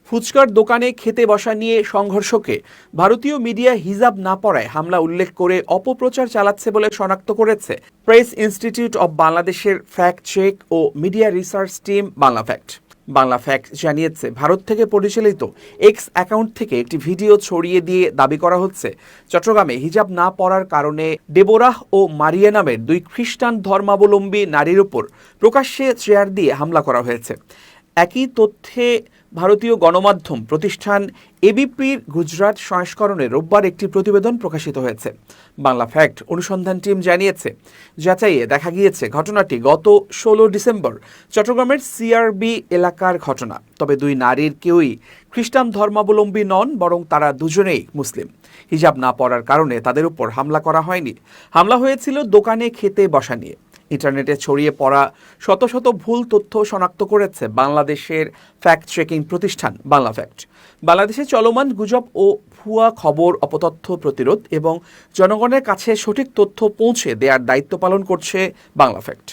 ফুচকার দোকানে খেতে বসা নিয়ে সংঘর্ষকে ভারতীয় মিডিয়া হিজাব না পরায় হামলা উল্লেখ করে অপপ্রচার চালাচ্ছে বলে শনাক্ত করেছে প্রেস ইনস্টিটিউট অব বাংলাদেশের ফ্যাক্ট চেক ও media research team Bangla Fact. Bangla Fact জানিয়েছে, ভারত থেকে পরিচালিত এক্স অ্যাকাউন্ট থেকে একটি ভিডিও ছড়িয়ে দিয়ে দাবি করা হচ্ছে চট্টগ্রামে হিজাব না পরার কারণে ডেবোরাহ ও মারিয়া নামের দুই খ্রিস্টান ধর্মাবলম্বী নারীর উপর প্রকাশ্যে চেয়ার দিয়ে হামলা করা হয়েছে। একই তথ্যে ভারতীয় গণমাধ্যম প্রতিষ্ঠান এবিপির গুজরাট সংস্করণে রোববার একটি প্রতিবেদন প্রকাশিত হয়েছে। বাংলা ফ্যাক্ট অনুসন্ধান টিম জানিয়েছে, যাচাইয়ে দেখা গিয়েছে ঘটনাটি গত 16 ডিসেম্বর চট্টগ্রামের সিআরবি এলাকার ঘটনা। তবে দুই নারীর কেউই খ্রিস্টান ধর্মাবলম্বী নন, বরং তারা দুজনেই মুসলিম। হিজাব না পরার কারণে তাদের উপর হামলা করা হয়নি। হামলা হয়েছিল দোকানে খেতে বসা নিয়ে। ইন্টারনেটে ছড়িয়ে পড়া শত শত ভুল তথ্য শনাক্ত করেছে বাংলাদেশের ফ্যাক্ট চেকিং প্রতিষ্ঠান বাংলা ফ্যাক্ট। বাংলাদেশে চলমান গুজব ও ভুয়া খবর, অপতথ্য প্রতিরোধ এবং জনগণের কাছে সঠিক তথ্য পৌঁছে দেওয়ার দায়িত্ব পালন করছে বাংলা ফ্যাক্ট।